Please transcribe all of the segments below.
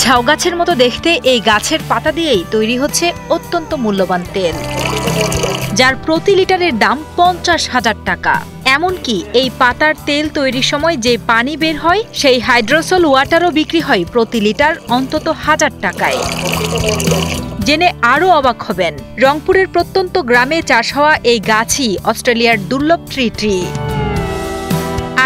ঝাউ গাছের মতো দেখতে এই গাছের পাতা দিয়েই তৈরি হচ্ছে অত্যন্ত মূল্যবান তেল, যার প্রতি লিটারের দাম ৫০,০০০ টাকা। এমনকি এই পাতার তেল তৈরির সময় যে পানি বের হয় সেই হাইড্রোসল ওয়াটারও বিক্রি হয় প্রতি লিটার অন্তত ১,০০০ টাকায়। জেনে আরও অবাক হবেন, রংপুরের প্রত্যন্ত গ্রামে চাষ হওয়া এই গাছই অস্ট্রেলিয়ার দুর্লভ ট্রি।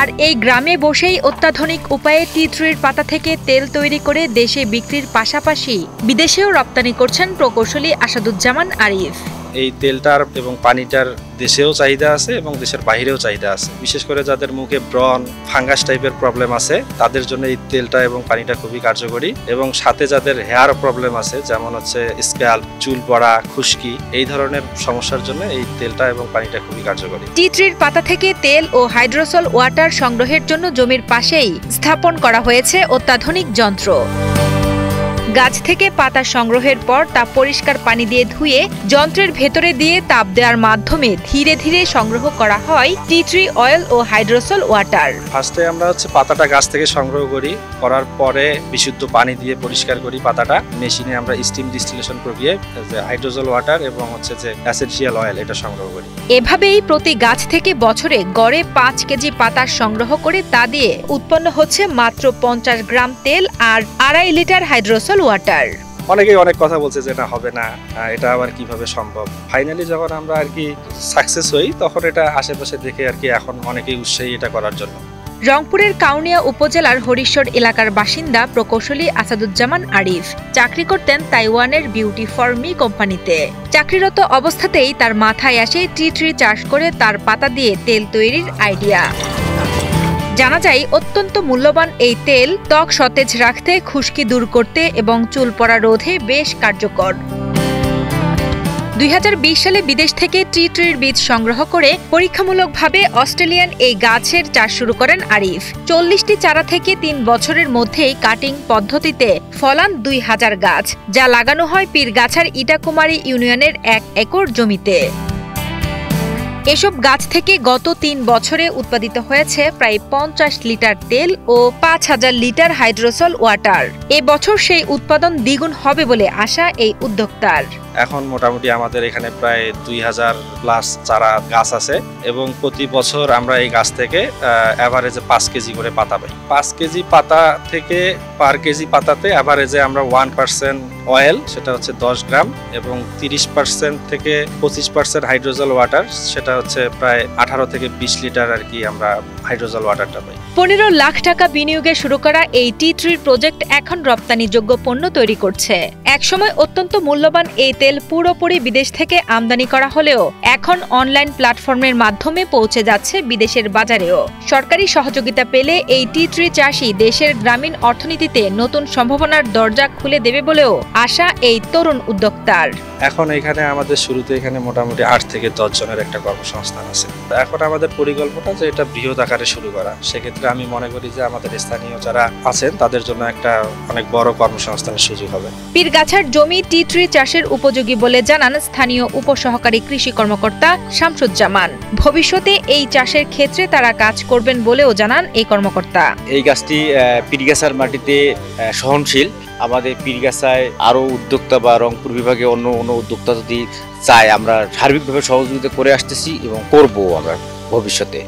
আর এই গ্রামে বসেই অত্যাধুনিক উপায়ে টি ট্রির পাতা থেকে তেল তৈরি করে দেশে বিক্রির পাশাপাশি বিদেশেও রপ্তানি করছেন প্রকৌশলী আসাদুজ্জামান আরিফ। এই তেলটার এবং পানিটার দেশেও চাহিদা আছে এবং দেশের বাইরেও চাহিদা আছে। বিশেষ করে যাদের মুখে ব্রণ, ফাঙ্গাস টাইপের প্রবলেম আছে তাদের জন্য এই তেলটা এবং পানিটা খুবই কার্যকরী, এবং সাথে যাদের হেয়ার প্রবলেম আছে যেমন হচ্ছে স্ক্যাল্প, চুল পড়া, খুশকি, এই ধরনের সমস্যার জন্য এই তেলটা এবং পানিটা খুবই কার্যকরী। টি ট্রির পাতা থেকে তেল ও হাইড্রোসল ওয়াটার সংগ্রহের জন্য জমির পাশেই স্থাপন করা হয়েছে অত্যাধুনিক যন্ত্র। গাছ থেকে পাতা সংগ্রহের পর তা পরিষ্কার পানি দিয়ে ধুয়ে যন্ত্রের ভেতরে দিয়ে তাপ দেওয়ার মাধ্যমে ধীরে ধীরে সংগ্রহ করা হয় টি ট্রি অয়েল ও হাইড্রোসল ওয়াটার। ফার্স্টে আমরা পাতাটা গাছ থেকে সংগ্রহ করার পরে বিশুদ্ধ পানি দিয়ে পরিষ্কার করি পাতাটা। মেশিনে আমরা স্টিম ডিস্টিলেশন প্রক্রিয়ায় হাইড্রোসল ওয়াটার এবং যে এসেনশিয়াল অয়েল এটা সংগ্রহ করি। এভাবেই প্রতি গাছ থেকে বছরে গড়ে ৫ কেজি পাতা সংগ্রহ করে তা দিয়ে উৎপন্ন হচ্ছে মাত্র ৫০ গ্রাম তেল আর ২.৫ লিটার হাইড্রোসল ওয়াটার। অনেকেই অনেক কথা বলছে যে না হবে না, এটা আবার কিভাবে সম্ভব। ফাইনালি যখন আমরা সাকসেস হই তখন এটা আশেপাশে দেখে এখন অনেকেই উৎসাহী এটা করার জন্য। রংপুরের কাউনিয়া উপজেলার হরিশ্বর এলাকার বাসিন্দা প্রকৌশলী আসাদুজ্জামান আরিফ চাকরি করতেন তাইওয়ানের বিউটি ফর মি কোম্পানিতে। চাকরিরত অবস্থাতেই তার মাথায় আসে টি ট্রি চাষ করে তার পাতা দিয়ে তেল তৈরির আইডিয়া। জানা যায় অত্যন্ত মূল্যবান এই তেল ত্বক সতেজ রাখতে, খুশকি দূর করতে এবং চুল পড়া রোধে বেশ কার্যকর। ২০২০ সালে বিদেশ থেকে টি ট্রির বীজ সংগ্রহ করে পরীক্ষামূলকভাবে অস্ট্রেলিয়ান এই গাছের চাষ শুরু করেন আরিফ। ৪০টি চারা থেকে ৩ বছরের মধ্যেই কাটিং পদ্ধতিতে ফলান ২,০০০ গাছ, যা লাগানো হয় পীরগাছার ইটাকুমারী ইউনিয়নের ১ একর জমিতে। এসব গাছ থেকে গত ৩ বছরে উৎপাদিত হয়েছে প্রায় ৫০ লিটার তেল ও ৫,০০০ লিটার হাইড্রোসল ওয়াটার। এবছর সেই উৎপাদন দ্বিগুণ হবে বলে আশা এই উদ্যোক্তার। এখন মোটামুটি আমাদের এখানে প্রায় ২,০০০ প্লাস চারা গাছ আছে এবং প্রতি বছর আমরা এই গাছ থেকে অ্যাভারেজে ৫ কেজি করে পাতা পাই। ৫ কেজি পাতা থেকে পার কেজি পাতাতে অ্যাভারেজে আমরা 1% অয়েল, সেটা হচ্ছে ১০ গ্রাম, এবং ৩০% থেকে ২৫% হাইড্রোজল ওয়াটার, সেটা হচ্ছে প্রায় ১৮ থেকে ২০ লিটার আমরা হাইড্রোজল ওয়াটারটা পাই। ১৫ লাখ টাকা বিনিয়োগে শুরু করা এই টি ট্রির প্রজেক্ট এখন রপ্তানিযোগ্য পণ্য তৈরি করছে। একসময় অত্যন্ত মূল্যবান এই তেল পুরোপুরি বিদেশ থেকে আমদানি করা হলেও এখন অনলাইন প্ল্যাটফর্মের মাধ্যমে পৌঁছে যাচ্ছে বিদেশের বাজারেও। সরকারি সহযোগিতা পেলে এই টি ট্রি চাষই দেশের গ্রামীণ অর্থনীতিতে নতুন সম্ভাবনার দরজা খুলে দেবে বলেও আশা এই তরুণ উদ্যোক্তার। এখন এখানে আমাদের শুরুতে মোটামুটি ৮ থেকে ১০ জনের একটা কর্মসংস্থান আছে। এখন আমাদের পরিকল্পনা যে এটা বৃহৎ আকারে শুরু করা। সেক্ষেত্রে আমি মনে করি যে আমাদের স্থানীয় যারা আছেন তাদের জন্য একটা অনেক বড় কর্মসংস্থানের সুযোগ হবে। পীরগাছার জমি টি ট্রি চাষের উপযোগী বলে জানান স্থানীয় উপসহকারী কৃষি কর্মকর্তা শামসুজ্জামান। ভবিষ্যতে এই চাষের ক্ষেত্রে তারা কাজ করবেন বলেও জানান এই কর্মকর্তা। এই গাছটি পীরগাছার মাটিতে সহনশীল। আমাদের পীরগাছায় আরো উদ্যোক্তা বা রংপুর বিভাগে অন্য উদ্যোক্তা যদি চায়, আমরা সার্বিকভাবে সহযোগিতা করে আসতেছি এবং করবো আমরা ভবিষ্যতে।